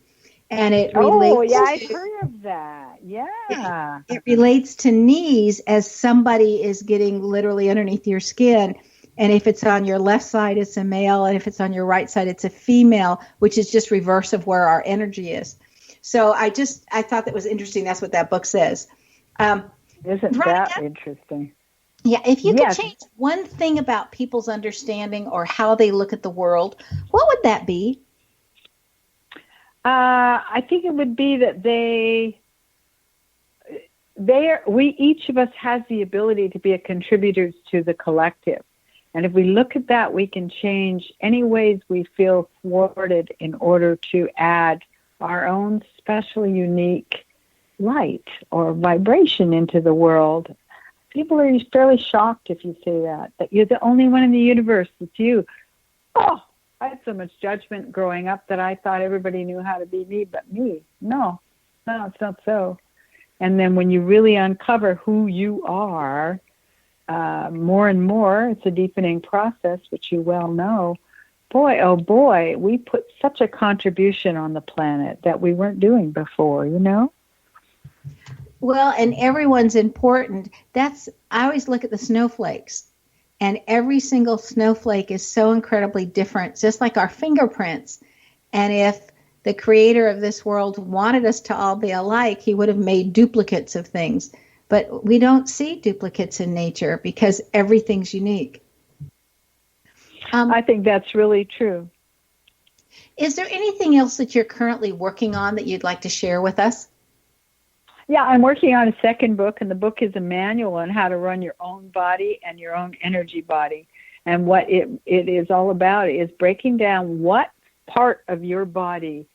And it relates I've heard of that. Yeah. It relates to knees as somebody is getting literally underneath your skin. And if it's on your left side, it's a male. And if it's on your right side, it's a female, which is just reverse of where our energy is. So I thought that was interesting. That's what that book says. Isn't Veronica, that interesting? Yeah, if you could change one thing about people's understanding or how they look at the world, what would that be? I think it would be that each of us has the ability to be a contributor to the collective. And if we look at that, we can change any ways we feel thwarted in order to add our own special, unique light or vibration into the world. People are fairly shocked if you say that you're the only one in the universe. It's you. Oh, I had so much judgment growing up that I thought everybody knew how to be me but me. No, it's not so. And then when you really uncover who you are, more and more, it's a deepening process, which you well know. Boy, oh boy, we put such a contribution on the planet that we weren't doing before, Well, and everyone's important. I always look at the snowflakes, and every single snowflake is so incredibly different, just like our fingerprints. And if the creator of this world wanted us to all be alike, he would have made duplicates of things. But we don't see duplicates in nature because everything's unique. I think that's really true. Is there anything else that you're currently working on that you'd like to share with us? Yeah, I'm working on a second book, and the book is a manual on how to run your own body and your own energy body. And what it is all about is breaking down what part of your body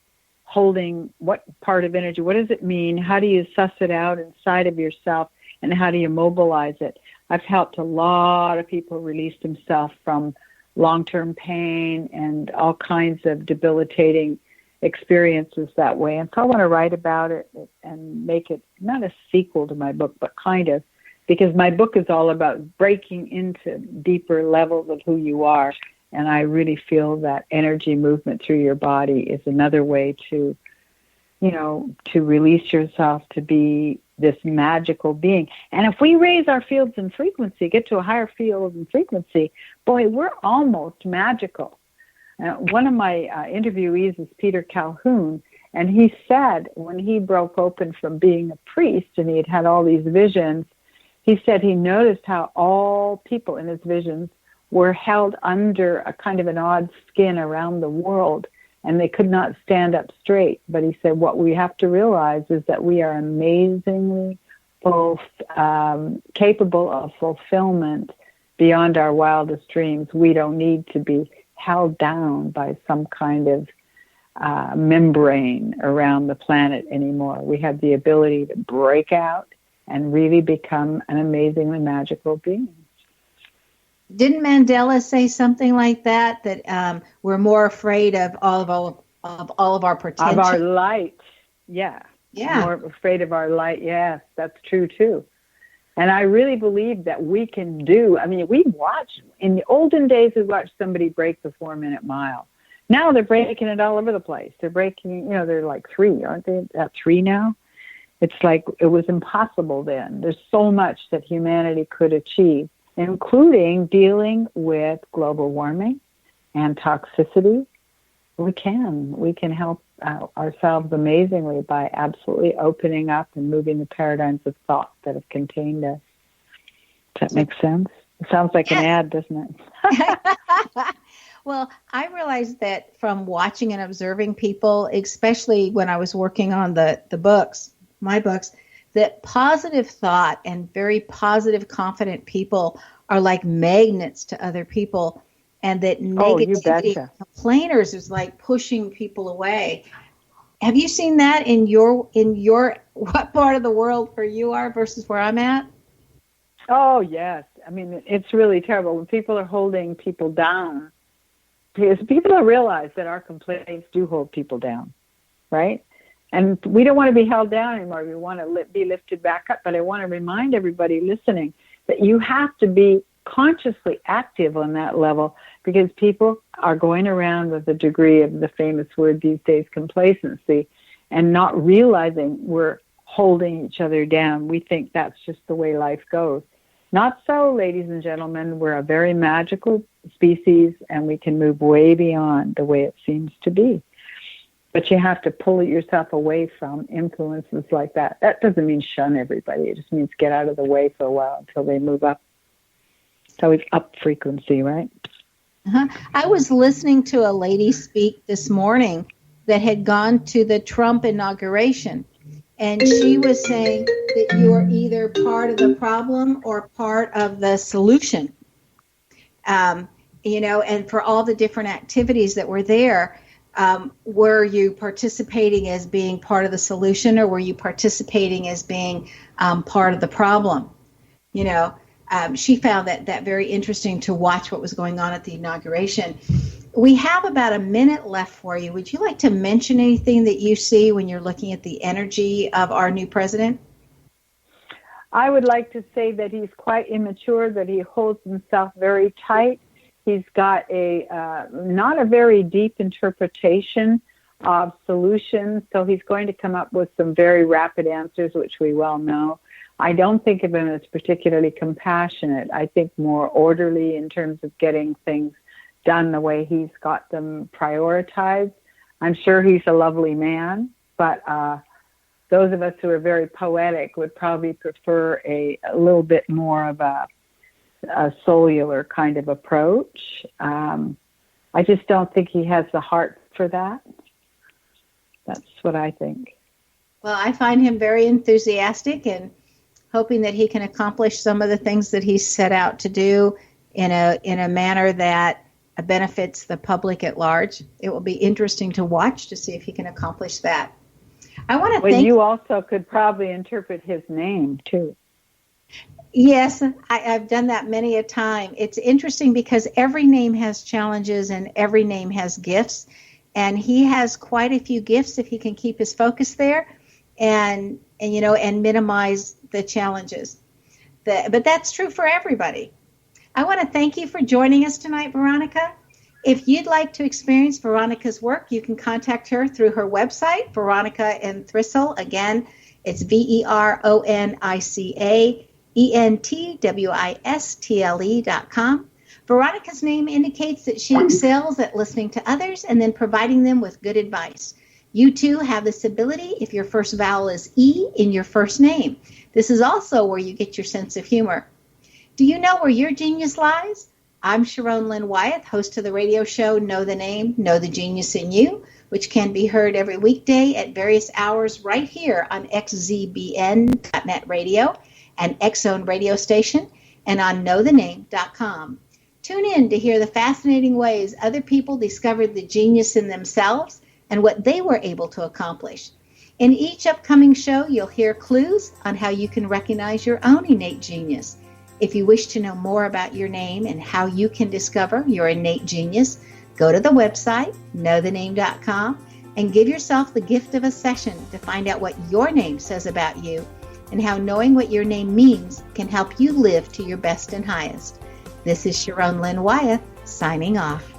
holding what part of energy, what does it mean, how do you suss it out inside of yourself, and how do you mobilize it. I've helped a lot of people release themselves from long-term pain and all kinds of debilitating experiences that way. And so I want to write about it and make it not a sequel to my book, but kind of, because my book is all about breaking into deeper levels of who you are. And I really feel that energy movement through your body is another way to, to release yourself to be this magical being. And if we raise our fields and frequency, get to a higher field and frequency, boy, we're almost magical. One of my interviewees is Peter Calhoun, and he said when he broke open from being a priest and he had all these visions, he said he noticed how all people in his visions were held under a kind of an odd skin around the world, and they could not stand up straight. But he said what we have to realize is that we are amazingly capable of fulfillment beyond our wildest dreams. We don't need to be held down by some kind of membrane around the planet anymore. We have the ability to break out and really become an amazingly magical being. Didn't Mandela say something like that? That we're more afraid of all of our potential, of our light. Yeah. More afraid of our light. Yes, that's true too. And I really believe that we can do. I mean, we watch in the olden days. We watched somebody break the 4-minute mile. Now they're breaking it all over the place. They're breaking. They're like 3, aren't they? At 3 now. It's like it was impossible then. There's so much that humanity could achieve, including dealing with global warming and toxicity We can help ourselves amazingly by absolutely opening up and moving the paradigms of thought that have contained us. Does that make sense? It sounds like an ad, doesn't it? Well, I realized that from watching and observing people, especially when I was working on my books, that positive thought and very positive, confident people are like magnets to other people, and that negativity, complainers is like pushing people away. Have you seen that in your what part of the world where you are versus where I'm at? Oh, yes. I mean, it's really terrible when people are holding people down, because people don't realize that our complaints do hold people down, right? And we don't want to be held down anymore. We want to be lifted back up. But I want to remind everybody listening that you have to be consciously active on that level, because people are going around with a degree of the famous word these days, complacency, and not realizing we're holding each other down. We think that's just the way life goes. Not so, ladies and gentlemen. We're a very magical species, and we can move way beyond the way it seems to be. But you have to pull yourself away from influences like that. That doesn't mean shun everybody. It just means get out of the way for a while until they move up. So it's up frequency, right? I was listening to a lady speak this morning that had gone to the Trump inauguration, and she was saying that you are either part of the problem or part of the solution. And for all the different activities that were there, were you participating as being part of the solution, or were you participating as being part of the problem? She found that very interesting to watch what was going on at the inauguration. We have about a minute left for you. Would you like to mention anything that you see when you're looking at the energy of our new president? I would like to say that he's quite immature, that he holds himself very tight. He's got not a very deep interpretation of solutions, so he's going to come up with some very rapid answers, which we well know. I don't think of him as particularly compassionate. I think more orderly in terms of getting things done the way he's got them prioritized. I'm sure he's a lovely man, but those of us who are very poetic would probably prefer a little bit more of a cellular kind of approach. I just don't think he has the heart for that. That's what I think. Well, I find him very enthusiastic and hoping that he can accomplish some of the things that he's set out to do in a manner that benefits the public at large. It will be interesting to watch to see if he can accomplish that. I want to thank you. Also could probably interpret his name too. Yes, I've done that many a time. It's interesting because every name has challenges and every name has gifts, and he has quite a few gifts if he can keep his focus there and minimize the challenges. But that's true for everybody. I want to thank you for joining us tonight, Veronica. If you'd like to experience Veronica's work, you can contact her through her website, Veronica Entwistle. Again, it's VeronicAentwistle.com. Veronica's name indicates that she excels at listening to others and then providing them with good advice. You too have this ability if your first vowel is E in your first name. This is also where you get your sense of humor. Do you know where your genius lies? I'm Sharon Lynn Wyeth, host of the radio show Know the Name, Know the Genius in You, which can be heard every weekday at various hours right here on xzbn.net radio and X-Zone radio station and on knowthename.com. Tune in to hear the fascinating ways other people discovered the genius in themselves and what they were able to accomplish. In each upcoming show, you'll hear clues on how you can recognize your own innate genius. If you wish to know more about your name and how you can discover your innate genius, go to the website, knowthename.com, and give yourself the gift of a session to find out what your name says about you and how knowing what your name means can help you live to your best and highest. This is Sharon Lynn Wyeth, signing off.